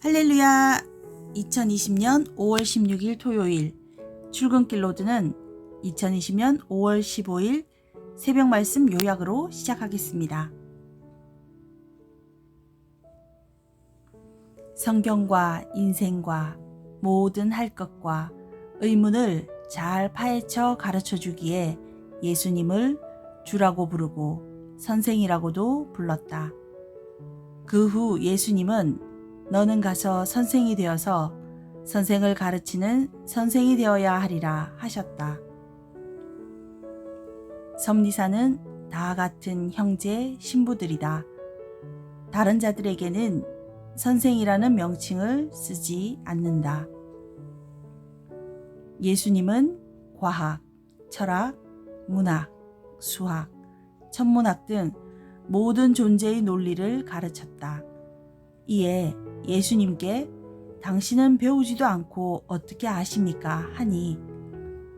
할렐루야! 2020년 5월 16일 토요일 출근길 로드는 2020년 5월 15일 새벽 말씀 요약으로 시작하겠습니다. 성경과 인생과 모든 할 것과 의문을 잘 파헤쳐 가르쳐 주기에 예수님을 주라고 부르고 선생이라고도 불렀다. 그 후 예수님은 너는 가서 선생이 되어서 선생을 가르치는 선생이 되어야 하리라 하셨다. 섭리사는 다 같은 형제 신부들이다. 다른 자들에게는 선생이라는 명칭을 쓰지 않는다. 예수님은 과학, 철학, 문학, 수학, 천문학 등 모든 존재의 논리를 가르쳤다. 이에 예수님께 당신은 배우지도 않고 어떻게 아십니까? 하니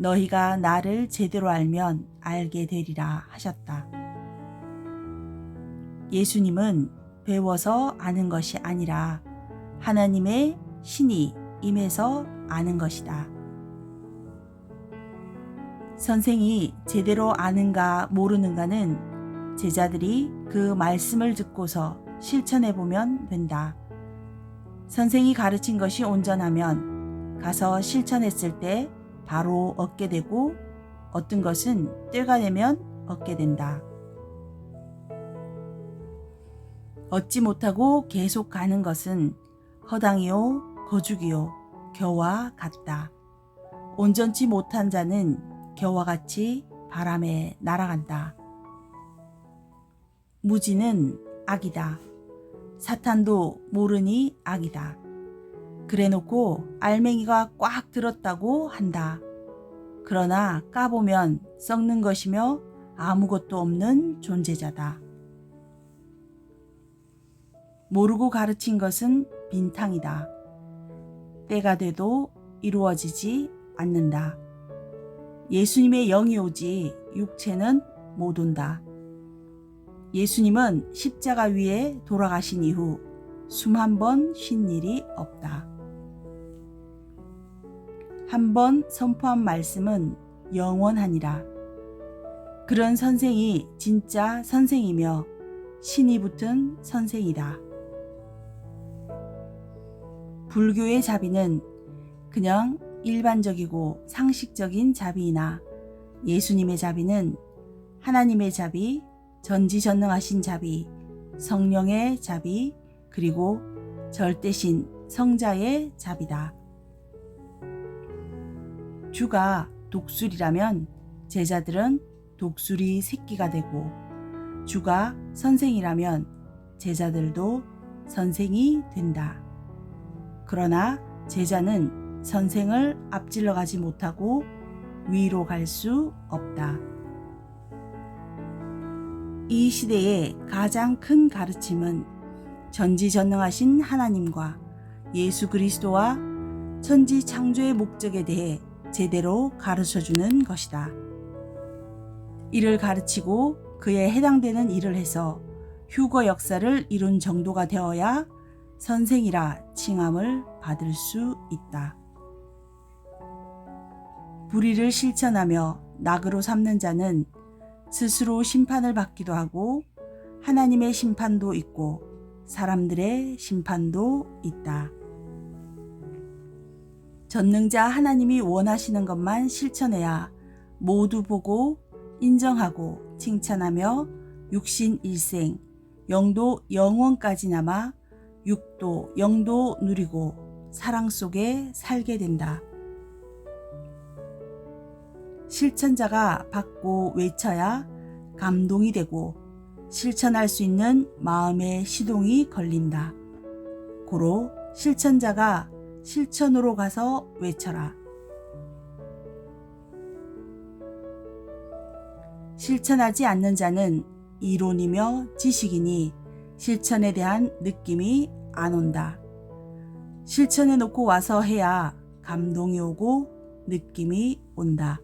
너희가 나를 제대로 알면 알게 되리라 하셨다. 예수님은 배워서 아는 것이 아니라 하나님의 신이 임해서 아는 것이다. 선생이 제대로 아는가 모르는가는 제자들이 그 말씀을 듣고서 실천해보면 된다. 선생이 가르친 것이 온전하면 가서 실천했을 때 바로 얻게 되고 어떤 것은 때가 되면 얻게 된다. 얻지 못하고 계속 가는 것은 허당이요 거죽이요 겨와 같다. 온전치 못한 자는 겨와 같이 바람에 날아간다. 무지는 악이다. 사탄도 모르니 악이다. 그래놓고 알맹이가 꽉 들었다고 한다. 그러나 까보면 썩는 것이며 아무것도 없는 존재자다. 모르고 가르친 것은 빈탕이다. 때가 돼도 이루어지지 않는다. 예수님의 영이 오지 육체는 못 온다. 예수님은 십자가 위에 돌아가신 이후 숨 한 번 쉰 일이 없다. 한 번 선포한 말씀은 영원하니라. 그런 선생이 진짜 선생이며 신이 붙은 선생이다. 불교의 자비는 그냥 일반적이고 상식적인 자비이나 예수님의 자비는 하나님의 자비, 전지전능하신 자비, 성령의 자비, 그리고 절대신 성자의 자비다. 주가 독수리라면 제자들은 독수리 새끼가 되고, 주가 선생이라면 제자들도 선생이 된다. 그러나 제자는 선생을 앞질러 가지 못하고 위로 갈 수 없다. 이 시대의 가장 큰 가르침은 전지전능하신 하나님과 예수 그리스도와 천지 창조의 목적에 대해 제대로 가르쳐주는 것이다. 이를 가르치고 그에 해당되는 일을 해서 휴거 역사를 이룬 정도가 되어야 선생이라 칭함을 받을 수 있다. 불의를 실천하며 낙으로 삼는 자는 스스로 심판을 받기도 하고 하나님의 심판도 있고 사람들의 심판도 있다. 전능자 하나님이 원하시는 것만 실천해야 모두 보고 인정하고 칭찬하며 육신 일생, 영도 영원까지나마 육도 영도 누리고 사랑 속에 살게 된다. 실천자가 받고 외쳐야 감동이 되고 실천할 수 있는 마음의 시동이 걸린다. 고로 실천자가 실천으로 가서 외쳐라. 실천하지 않는 자는 이론이며 지식이니 실천에 대한 느낌이 안 온다. 실천해 놓고 와서 해야 감동이 오고 느낌이 온다.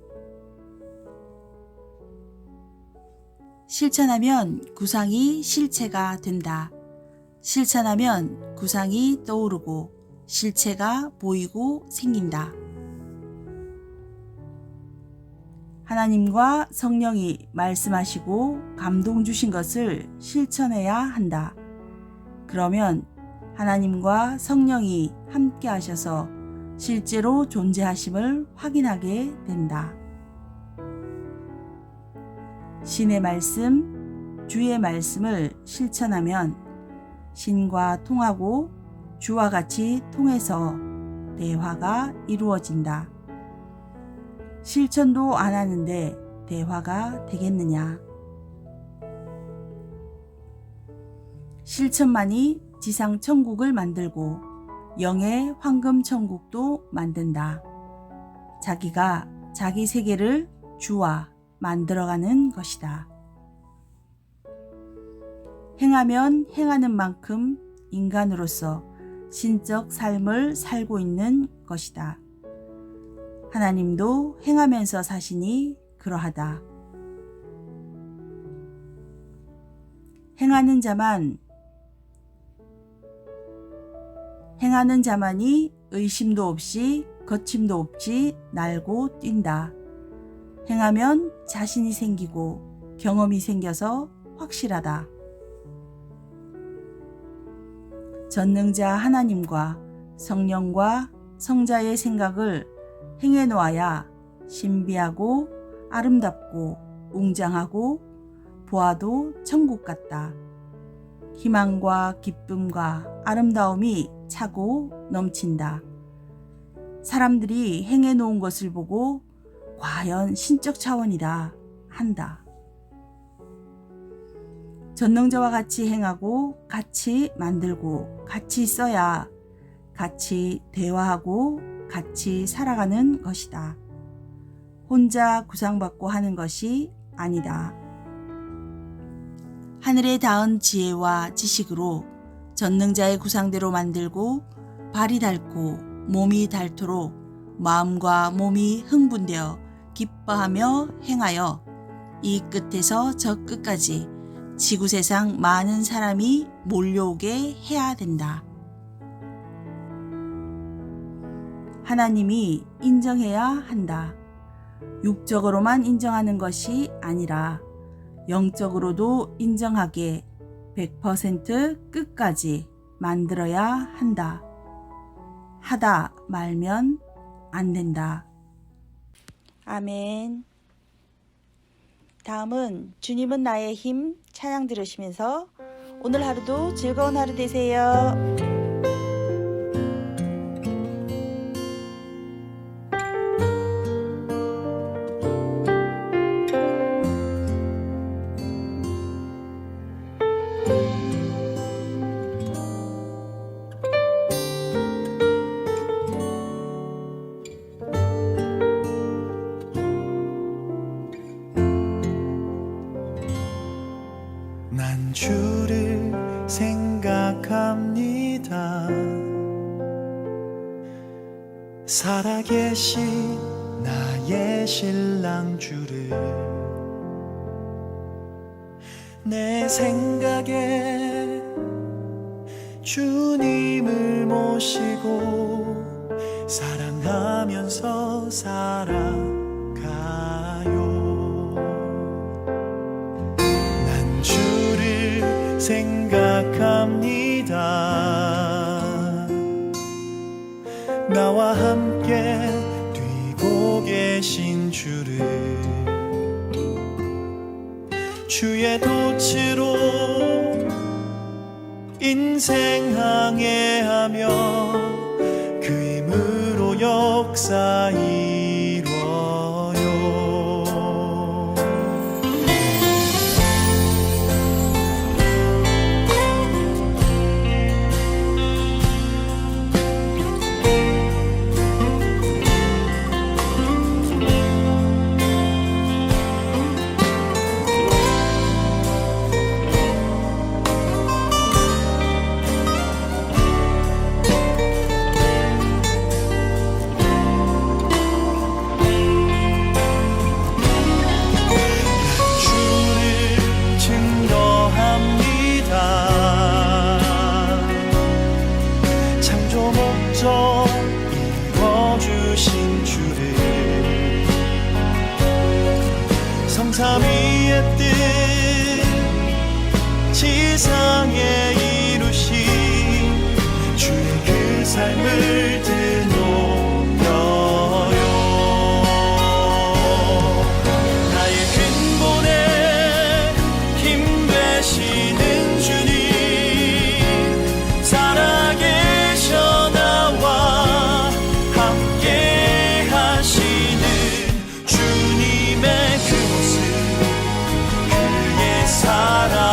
실천하면 구상이 실체가 된다. 실천하면 구상이 떠오르고 실체가 보이고 생긴다. 하나님과 성령이 말씀하시고 감동 주신 것을 실천해야 한다. 그러면 하나님과 성령이 함께 하셔서 실제로 존재하심을 확인하게 된다. 신의 말씀, 주의 말씀을 실천하면 신과 통하고 주와 같이 통해서 대화가 이루어진다. 실천도 안 하는데 대화가 되겠느냐? 실천만이 지상 천국을 만들고 영의 황금 천국도 만든다. 자기가 자기 세계를 주와 만들어가는 것이다. 행하면 행하는 만큼 인간으로서 신적 삶을 살고 있는 것이다. 하나님도 행하면서 사시니 그러하다. 행하는 자만이 의심도 없이 거침도 없이 날고 뛴다. 행하면 자신이 생기고 경험이 생겨서 확실하다. 전능자 하나님과 성령과 성자의 생각을 행해 놓아야 신비하고 아름답고 웅장하고 보아도 천국 같다. 희망과 기쁨과 아름다움이 차고 넘친다. 사람들이 행해 놓은 것을 보고 과연 신적 차원이다 한다. 전능자와 같이 행하고 같이 만들고 같이 써야 같이 대화하고 같이 살아가는 것이다. 혼자 구상받고 하는 것이 아니다. 하늘에 닿은 지혜와 지식으로 전능자의 구상대로 만들고 발이 닳고 몸이 닳도록 마음과 몸이 흥분되어 기뻐하며 행하여 이 끝에서 저 끝까지 지구세상 많은 사람이 몰려오게 해야 된다. 하나님이 인정해야 한다. 육적으로만 인정하는 것이 아니라 영적으로도 인정하게 100% 끝까지 만들어야 한다. 하다 말면 안 된다. 아멘. 다음은 주님은 나의 힘 찬양 들으시면서 오늘 하루도 즐거운 하루 되세요. 난 주를 생각합니다. 살아계신 나의 신랑 주를 내 생각에 주님을 모시고 사랑하면서 살아가요. 난 주를 생각합니다. 나와 함께 뛰고 계신 주를 주의 돛으로 인생 항해하며 그 힘으로 역사 이뤄요. 지상에 이루신 주의 그 삶을 드높여요. 나의 근본에 힘 되시는 주님 살아계셔 나와 함께 하시는 주님의 그 모습 그의 사랑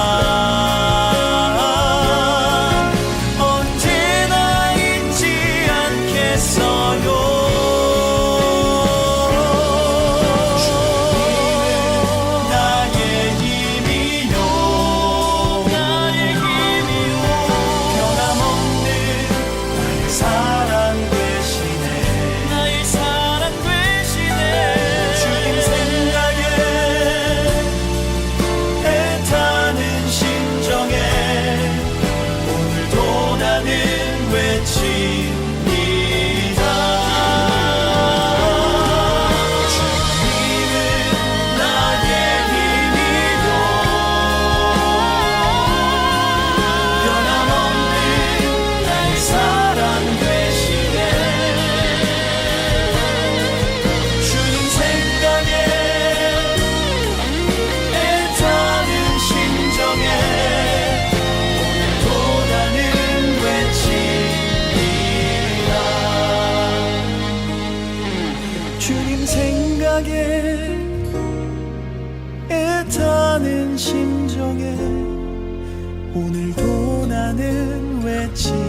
언제나 잊지 않겠어요. 나의 힘이요 나의 힘이요 변함없는 나의 사랑 되시네 나의 사랑 되시네 주님 생각에 애타는 심정에 오늘도 나는 외칩니다. 주님은 나의 힘이요 변함없는 나의 사랑 되시네 주님 생각에 애타는 심정에 오늘도 나는 외칩니다. 주님 생각에 애타는 심정에 오늘도 나는 외칩니다.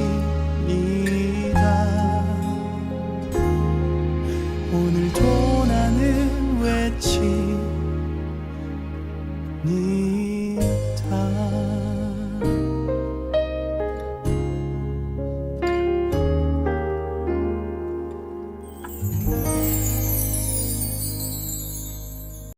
오늘도 나는 외칩니다.